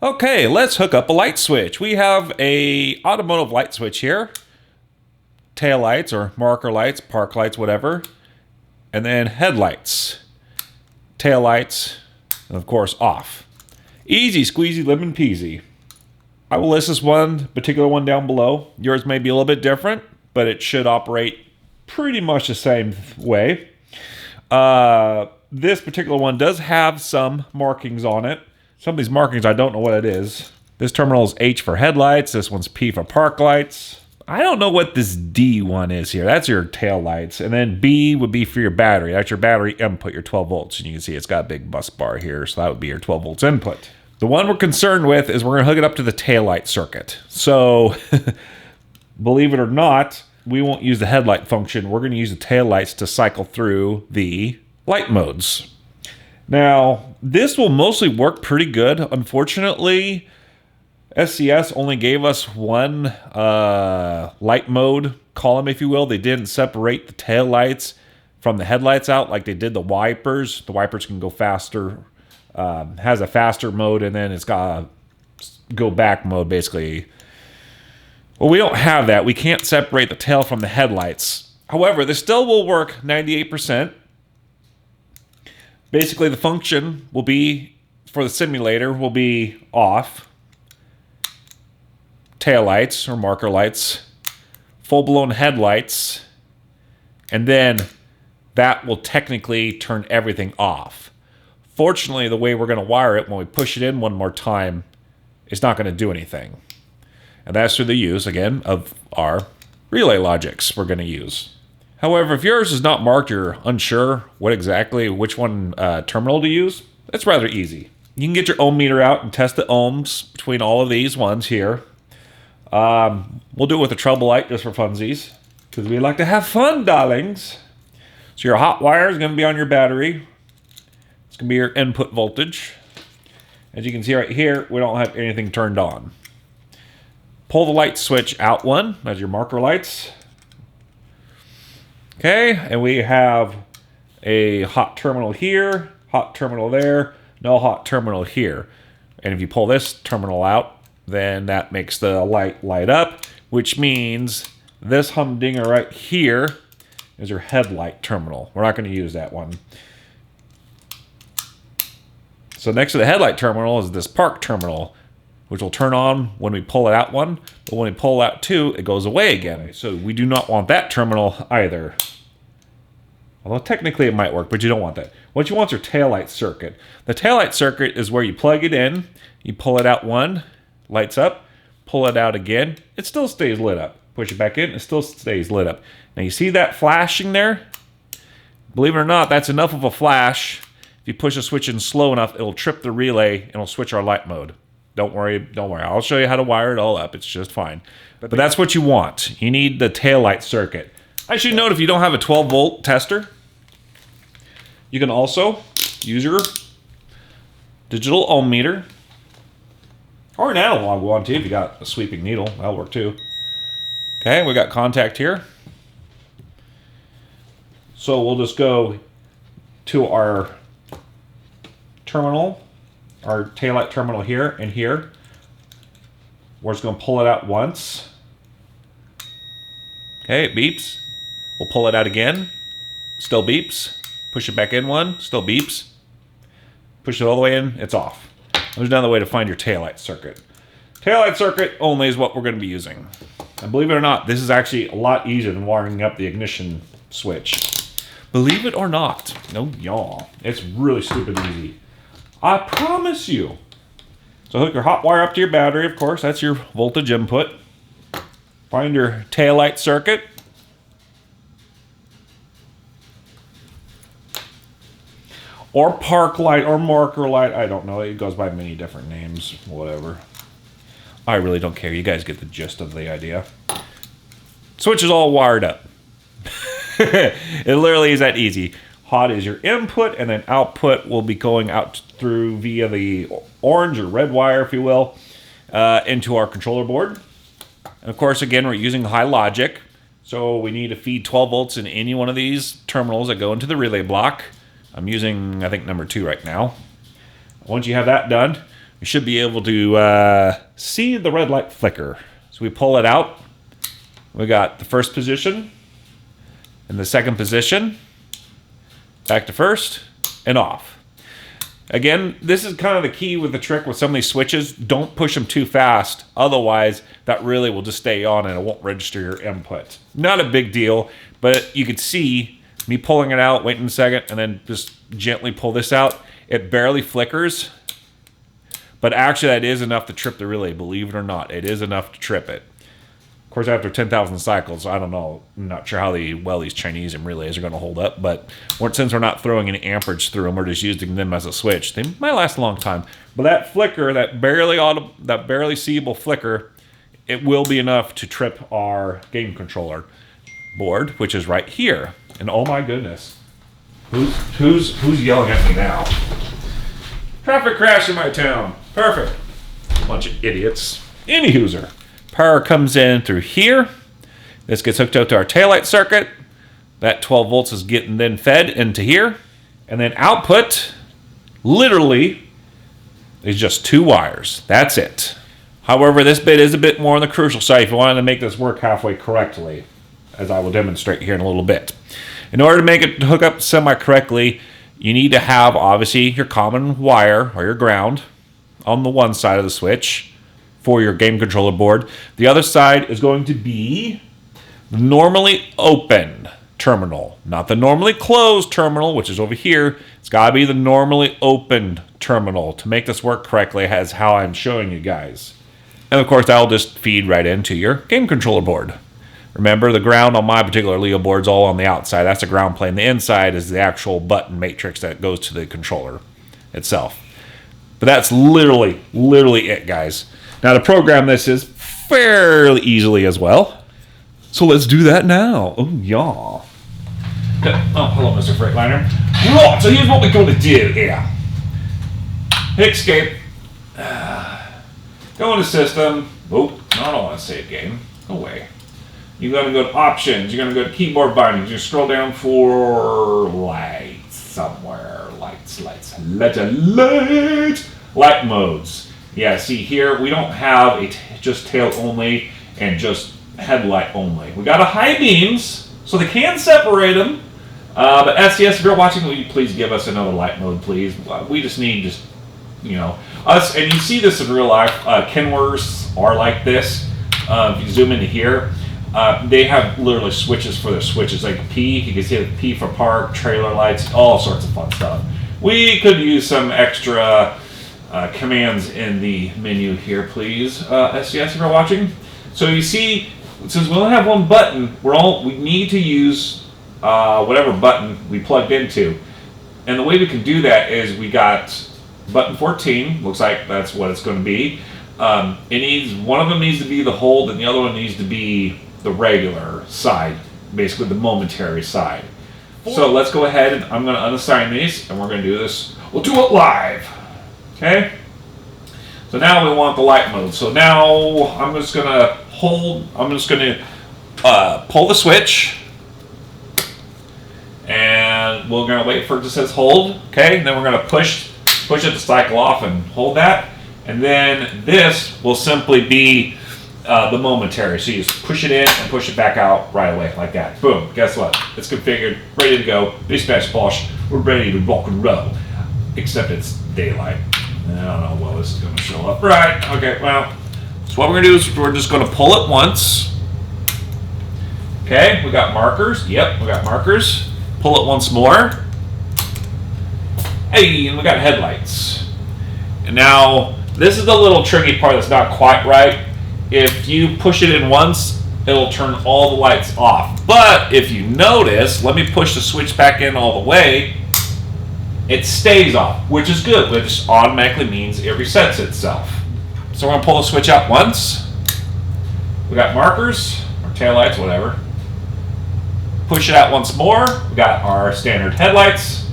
Okay, let's hook up a light switch. We have a automotive light switch here. Tail lights or marker lights, park lights, whatever. And then headlights. Tail lights, and of course off. Easy squeezy lemon peasy. I will list this one particular one down below. Yours may be a little bit different, but it should operate pretty much the same way. This particular one does have some markings on it. Some of these markings, I don't know what it is. This terminal is H for headlights. This one's P for park lights. I don't know what this D one is here. That's your tail lights. And then B would be for your battery. That's your battery input, your 12 volts. And you can see it's got a big bus bar here. So that would be your 12 volts input. The one we're concerned with is we're going to hook it up to the tail light circuit. So believe it or not, we won't use the headlight function. We're going to use the tail lights to cycle through the light modes. Now, this will mostly work pretty good. Unfortunately, SCS only gave us one light mode column, if you will. They didn't separate the tail lights from the headlights out like they did the wipers. The wipers can go faster, has a faster mode, and then it's got a go back mode, basically. Well, we don't have that. We can't separate the tail from the headlights. However, this still will work 98%. Basically, the function will be, for the simulator, will be off, tail lights or marker lights, full-blown headlights, and then that will technically turn everything off. Fortunately, the way we're going to wire it, when we push it in one more time, it's not going to do anything. And that's through the use, again, of our relay logics we're going to use. However, if yours is not marked, you're unsure which one terminal to use, it's rather easy. You can get your ohm meter out and test the ohms between all of these ones here. We'll do it with a trouble light just for funsies, because we like to have fun, darlings. So your hot wire is going to be on your battery. It's going to be your input voltage. As you can see right here, we don't have anything turned on. Pull the light switch out one, that's your marker lights. Okay, and we have a hot terminal here, hot terminal there, no hot terminal here. And if you pull this terminal out, then that makes the light up, which means this humdinger right here is your headlight terminal. We're not going to use that one. So next to the headlight terminal is this park terminal, which will turn on when we pull it out one, but when we pull out two, it goes away again. So we do not want that terminal either. Although technically it might work, but you don't want that. What you want is your taillight circuit. The taillight circuit is where you plug it in, you pull it out one, lights up, pull it out again, it still stays lit up. Push it back in, it still stays lit up. Now you see that flashing there? Believe it or not, that's enough of a flash. If you push the switch in slow enough, it'll trip the relay and it'll switch our light mode. Don't worry. I'll show you how to wire it all up. It's just fine. But that's what you want. You need the taillight circuit. I should note, if you don't have a 12-volt tester, you can also use your digital ohm meter, or an analog one too if you got a sweeping needle. That'll work too. Okay, we got contact here. So we'll just go to our terminal, our taillight terminal here and here. We're just going to pull it out once. Okay, it beeps. We'll pull it out again. Still beeps. Push it back in one. Still beeps. Push it all the way in. It's off. There's another way to find your taillight circuit. Taillight circuit only is what we're going to be using. And believe it or not, this is actually a lot easier than wiring up the ignition switch. Believe it or not. No, y'all. It's really stupid easy. I promise you. So hook your hot wire up to your battery, of course. That's your voltage input. Find your taillight circuit. Or park light or marker light. I don't know. It goes by many different names. Whatever. I really don't care. You guys get the gist of the idea. Switch is all wired up. It literally is that easy. Hot is your input, and then output will be going out through via the orange or red wire, if you will, into our controller board. And of course, again, we're using high logic, so we need to feed 12 volts in any one of these terminals that go into the relay block. I'm using, I think, number 2 right now. Once you have that done, you should be able to see the red light flicker. So we pull it out. We got the first position and the second position. Back to first and off. Again, this is kind of the key with the trick with some of these switches. Don't push them too fast. Otherwise, that really will just stay on and it won't register your input. Not a big deal, but you could see me pulling it out, waiting a second, and then just gently pull this out. It barely flickers, but actually that is enough to trip the relay, believe it or not. It is enough to trip it. Of course, after 10,000 cycles, I don't know. I'm not sure how well these Chinese and relays are going to hold up, but since we're not throwing any amperage through them, we're just using them as a switch. They might last a long time. But that flicker, that barely seeable flicker, it will be enough to trip our game controller board, which is right here. And oh my goodness, who's yelling at me now? Traffic crash in my town. Perfect. Bunch of idiots. Any hooser. Power comes in through here. This gets hooked up to our taillight circuit. That 12 volts is getting then fed into here. And then output, literally, is just 2 wires. That's it. However, this bit is a bit more on the crucial side if you wanted to make this work halfway correctly, as I will demonstrate here in a little bit. In order to make it hook up semi-correctly, you need to have, obviously, your common wire, or your ground, on the one side of the switch for your game controller board. The other side is going to be the normally open terminal, not the normally closed terminal, which is over here. It's got to be the normally opened terminal to make this work correctly, as how I'm showing you guys. And of course, that'll just feed right into your game controller board. Remember, the ground on my particular Leo board is all on the outside. That's the ground plane. The inside is the actual button matrix that goes to the controller itself. But that's literally it, guys. Now, to program this is fairly easily as well. So let's do that now. Oh, yeah. Oh, hello, Mr. Freightliner. Right, so here's what we're going to do here. Hit escape. Go into system. Oh, I don't want to save game. No way. You're going to go to options. You're going to go to keyboard bindings. You scroll down for lights somewhere. Lights. Light modes. Yeah, see here, we don't have just tail only and just headlight only. We got a high beams, so they can separate them. But SES, if you're watching, will you please give us another light mode, please? We just need us, and you see this in real life. Kenworths are like this. If you zoom into here, they have literally switches for their switches. Like P, you can see the P for park, trailer lights, all sorts of fun stuff. We could use some extra commands in the menu here, please, SES, if you're watching. So you see, since we only have one button, we need to use whatever button we plugged into. And the way we can do that is we got button 14, looks like that's what it's going to be. One of them needs to be the hold, and the other one needs to be the regular side, basically the momentary side. So let's go ahead and I'm going to unassign these, and we're going to do this. We'll do it live. Okay? So now we want the light mode. So now I'm just going to pull the switch, and we're going to wait for it to says hold. Okay? And then we're going to push it to cycle off and hold that. And then this will simply be the momentary. So you just push it in and push it back out right away like that. Boom. Guess what? It's configured, ready to go. Dispatch Bosch. We're ready to rock and roll. Except it's daylight. I don't know well this is going to show up. Right. Okay, well, so what we're going to do is we're just going to pull it once. Okay, we got markers. Yep, we got markers. Pull it once more. Hey, and we got headlights. And now, this is the little tricky part that's not quite right. If you push it in once, it'll turn all the lights off. But if you notice, let me push the switch back in all the way, it stays off, which is good, which automatically means it resets itself. So we're going to pull the switch out once. We got markers, or taillights, whatever. Push it out once more. We got our standard headlights.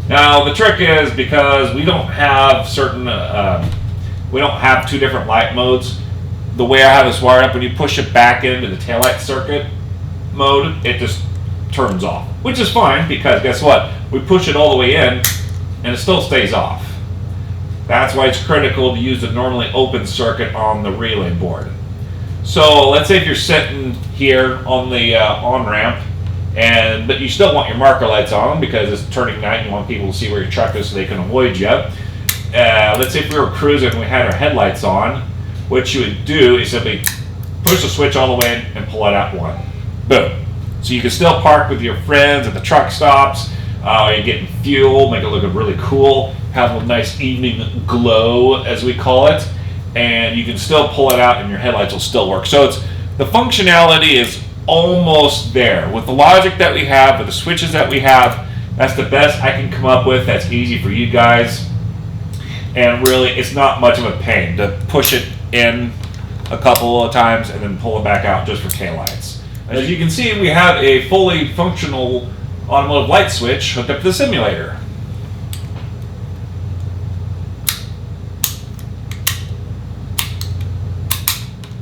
Now the trick is, because we don't have two different light modes, the way I have this wired up, when you push it back into the taillight circuit mode, it just turns off, which is fine, because guess what? We push it all the way in and it still stays off. That's why it's critical to use the normally open circuit on the relay board. So let's say if you're sitting here on the on-ramp, but you still want your marker lights on because it's turning night and you want people to see where your truck is so they can avoid you. Let's say if we were cruising and we had our headlights on, what you would do is simply push the switch all the way in and pull it out one. Boom. So you can still park with your friends at the truck stops. You're getting fuel, make it look really cool, have a nice evening glow, as we call it, and you can still pull it out and your headlights will still work. So the functionality is almost there. With the logic that we have, with the switches that we have, that's the best I can come up with that's easy for you guys. And really, it's not much of a pain to push it in a couple of times and then pull it back out just for taillights. As you can see, we have a fully functional automotive light switch hooked up to the simulator.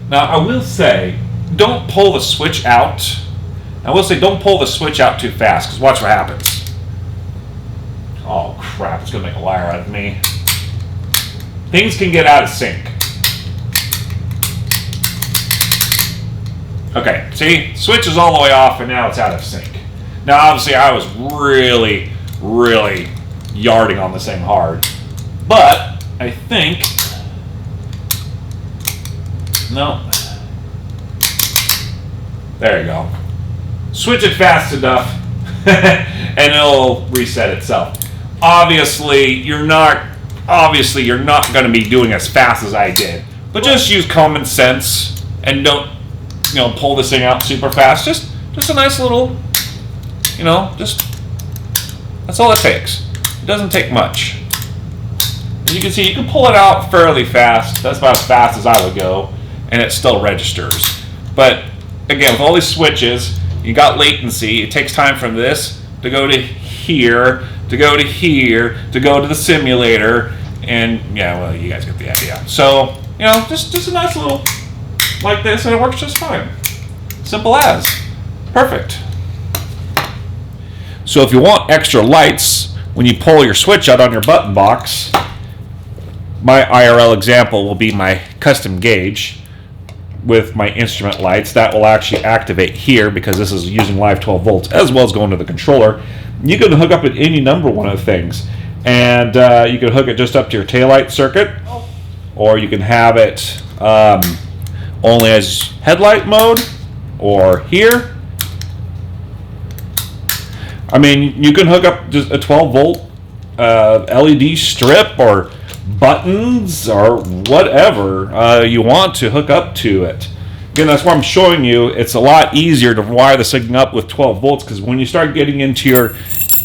Now, I will say, don't pull the switch out. I will say, don't pull the switch out too fast, because watch what happens. Oh, crap, it's going to make a liar out of me. Things can get out of sync. Okay, see? Switch is all the way off, and now it's out of sync. Now, obviously, I was really, really yarding on this thing hard. But, I think... No. There you go. Switch it fast enough, and it'll reset itself. Obviously, you're not going to be doing as fast as I did. But just use common sense and don't, pull this thing out super fast. Just a nice little, that's all it takes. It doesn't take much. As you can see, you can pull it out fairly fast. That's about as fast as I would go, and it still registers. But again, with all these switches, you got latency. It takes time from this to go to here, to go to here, to go to the simulator, and yeah, well, you guys get the idea. So, just a nice little like this, and it works just fine. Simple as. Perfect. So if you want extra lights when you pull your switch out on your button box, my IRL example will be my custom gauge with my instrument lights. That will actually activate here because this is using live 12 volts as well as going to the controller. You can hook up at any number one of things, and you can hook it just up to your taillight circuit, or you can have it only as headlight mode, or here. I mean, you can hook up just a 12 volt LED strip or buttons or whatever you want to hook up to it. Again, that's why I'm showing you. It's a lot easier to wire this thing up with 12 volts because when you start getting into your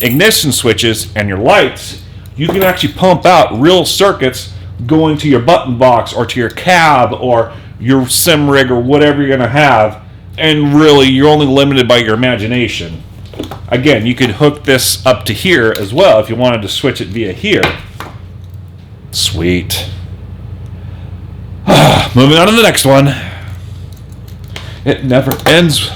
ignition switches and your lights, you can actually pump out real circuits going to your button box or to your cab or your sim rig or whatever you're going to have, and really you're only limited by your imagination. Again, you could hook this up to here as well if you wanted to switch it via here. Sweet. Moving on to the next one. It never ends.